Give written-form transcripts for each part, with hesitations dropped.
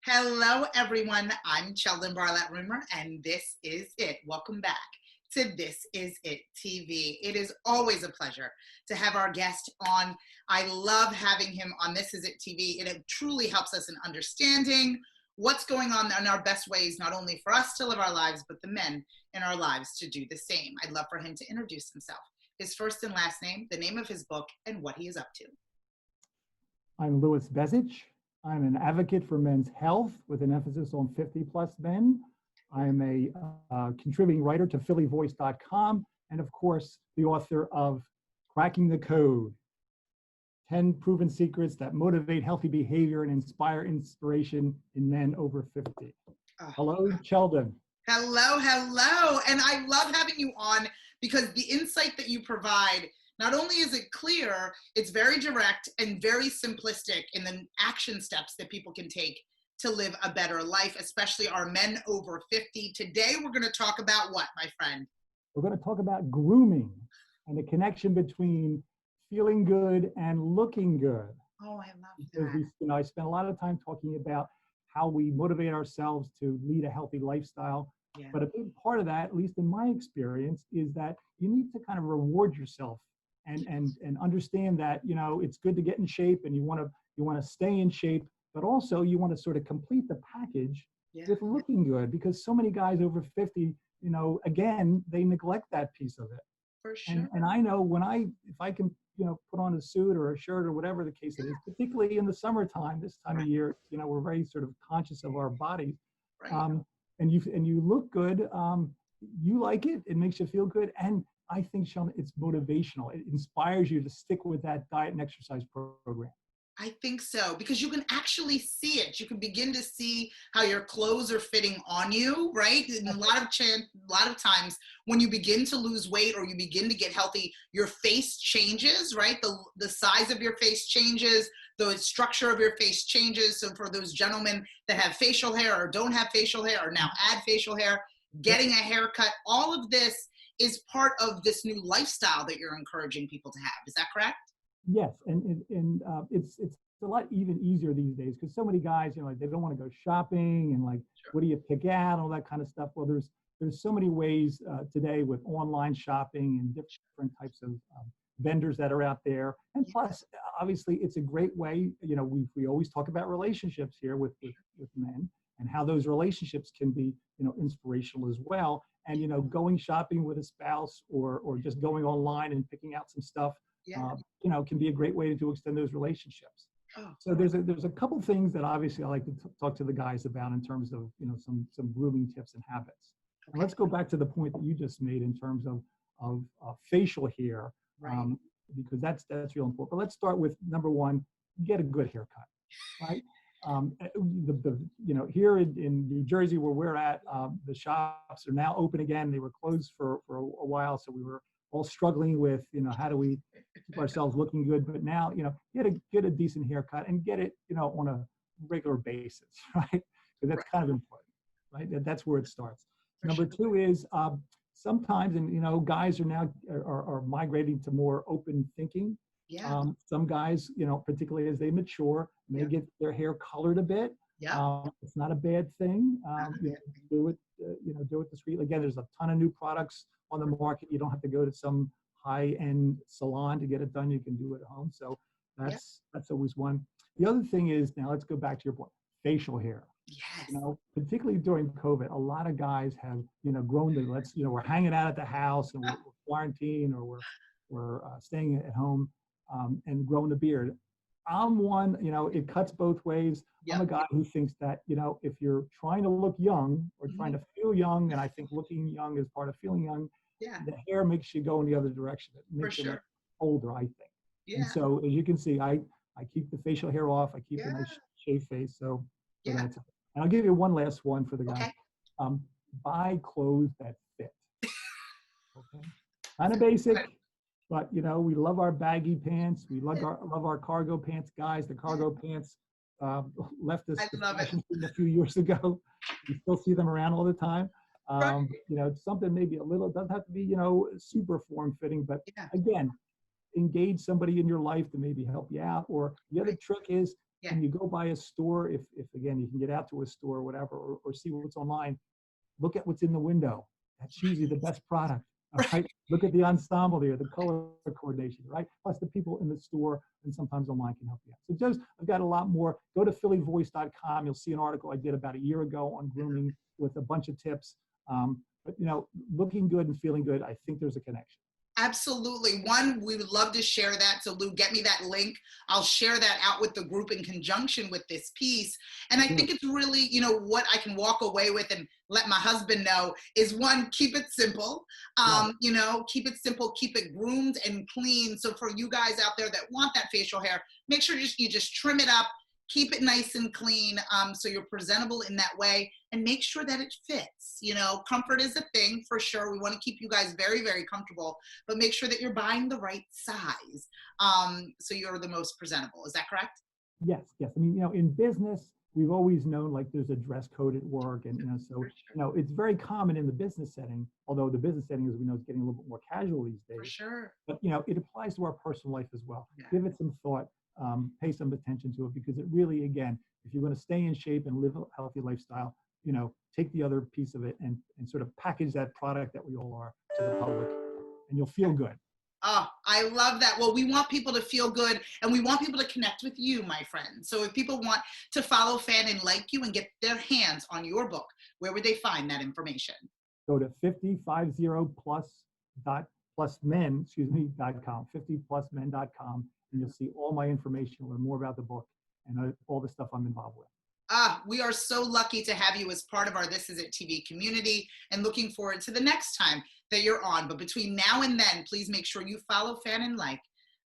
Hello, everyone. I'm Cheldin Rumor, and this is it. Welcome back to This Is It TV. It is always a pleasure to have our guest on. I love having him on This Is It TV. It truly helps us in understanding what's going on in our best ways, not only for us to live our lives, but the men in our lives to do the same. I'd love for him to introduce himself, his first and last name, the name of his book, and what he is up to. I'm Bezich. I'm an advocate for men's health with an emphasis on 50-plus men. I'm a contributing writer to phillyvoice.com and, of course, the author of Cracking the Code, 10 Proven Secrets that Motivate Healthy Behavior and Inspire Inspiration in Men Over 50. Hello, Cheldin. Hello. And I love having you on because the insight that you provide, not only is it clear, it's very direct and very simplistic in the action steps that people can take to live a better life, especially our men over 50. Today, we're going to talk about what, my friend? We're going to talk about grooming and the connection between feeling good and looking good. Oh, I love that. I spent a lot of time talking about how we motivate ourselves to lead a healthy lifestyle. Yeah. But a big part of that, at least in my experience, is that you need to kind of reward yourself and understand that, you know, it's good to get in shape and you want to stay in shape, but also you want to sort of complete the package with looking good, because so many guys over 50, you know, again, they neglect that piece of it. For sure. And I know if I can, you know, put on a suit or a shirt or whatever the case it is, particularly in the summertime, this time of year, you know, we're very sort of conscious of our bodies. Right. And you look good, you like it, it makes you feel good. And I think, Sean, it's motivational. It inspires you to stick with that diet and exercise program. I think so, because you can actually see it. You can begin to see how your clothes are fitting on you, right? And a lot of times when you begin to lose weight or you begin to get healthy, your face changes, right? The size of your face changes, the structure of your face changes. So for those gentlemen that have facial hair or don't have facial hair or now add facial hair, getting a haircut, all of this is part of this new lifestyle that you're encouraging people to have. Is that correct? Yes, and it's a lot even easier these days because so many guys, you know, like they don't want to go shopping and like, what do you pick out, all that kind of stuff. Well, there's so many ways today with online shopping and different types of vendors that are out there. And plus, obviously, it's a great way. You know, we always talk about relationships here with men and how those relationships can be, you know, inspirational as well. And, you know, going shopping with a spouse or just going online and picking out some stuff, you know, can be a great way to extend those relationships. So there's a couple things that obviously I like to talk to the guys about in terms of, you know, some grooming tips and habits. And let's go back to the point that you just made in terms of facial hair, because that's real important. But let's start with number one: get a good haircut, right? You know, here in New Jersey where we're at, the shops are now open again. They were closed for a while, so we were all struggling with, you know, how do we keep ourselves looking good? But now, you know, get a decent haircut and get it, you know, on a regular basis, right? So that's kind of important, right? That's where it starts. Number two is sometimes, and you know, guys are now are migrating to more open thinking. Some guys, you know, particularly as they mature, may get their hair colored a bit. It's not a bad thing. You know, do it discreetly. Again, there's a ton of new products on the market. You don't have to go to some high-end salon to get it done. You can do it at home. So that's always one. The other thing is, now let's go back to your point, facial hair. Yes. You know, particularly during COVID, a lot of guys have, you know, grown the, you know, we're hanging out at the house and we're quarantined or we're staying at home and growing the beard. I'm one, you know, it cuts both ways. I'm a guy who thinks that, you know, if you're trying to look young or trying to feel young, and I think looking young is part of feeling young, the hair makes you go in the other direction. It makes you look older, I think. And so, as you can see, I keep the facial hair off. I keep a nice shaved face. So that's it. And I'll give you one last one for the guy. Buy clothes that fit. Okay. Kind of basic. But, you know, we love our baggy pants. We love our cargo pants, guys. The cargo pants left us a few years ago. We still see them around all the time. You know, something maybe a little, doesn't have to be, you know, super form-fitting. But again, engage somebody in your life to maybe help you out. Or the other trick is when you go by a store, if again, you can get out to a store or whatever, or see what's online, look at what's in the window. That's usually the best product. All Right. right. Look at the ensemble there, the color coordination, right? Plus the people in the store and sometimes online can help you out. So just, I've got a lot more. Go to phillyvoice.com. You'll see an article I did about a year ago on grooming with a bunch of tips. But you know, looking good and feeling good, I think there's a connection. Absolutely. One, we would love to share that. So Lou, get me that link. I'll share that out with the group in conjunction with this piece. And I think it's really, you know, what I can walk away with and let my husband know is, one, keep it simple. You know, keep it simple, keep it groomed and clean. So for you guys out there that want that facial hair, make sure you just trim it up, keep it nice and clean, so you're presentable in that way, and make sure that it fits. You know, comfort is a thing for sure. We want to keep you guys very, very comfortable, but make sure that you're buying the right size, so you're the most presentable. Is that correct? Yes, yes. I mean, you know, in business, we've always known like there's a dress code at work, and you know, so you know, it's very common in the business setting. Although the business setting, as we know, is getting a little bit more casual these days. For sure. But you know, it applies to our personal life as well. Yeah. Give it some thought, pay some attention to it, because it really, again, if you're going to stay in shape and live a healthy lifestyle, you know, take the other piece of it and sort of package that product that we all are to the public, and you'll feel good. Oh, I love that. Well, we want people to feel good, and we want people to connect with you, my friend. So if people want to follow, fan, and like you and get their hands on your book, where would they find that information? Go to 50plusmen.com, 50plusmen.com, and you'll see all my information, learn more about the book, and all the stuff I'm involved with. We are so lucky to have you as part of our This Is It TV community, and looking forward to the next time that you're on. But between now and then, please make sure you follow, fan, and like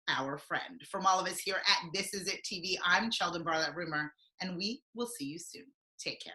our friend. From all of us here at This Is It TV, I'm Cheldin Bartlett Rumor, and we will see you soon. Take care.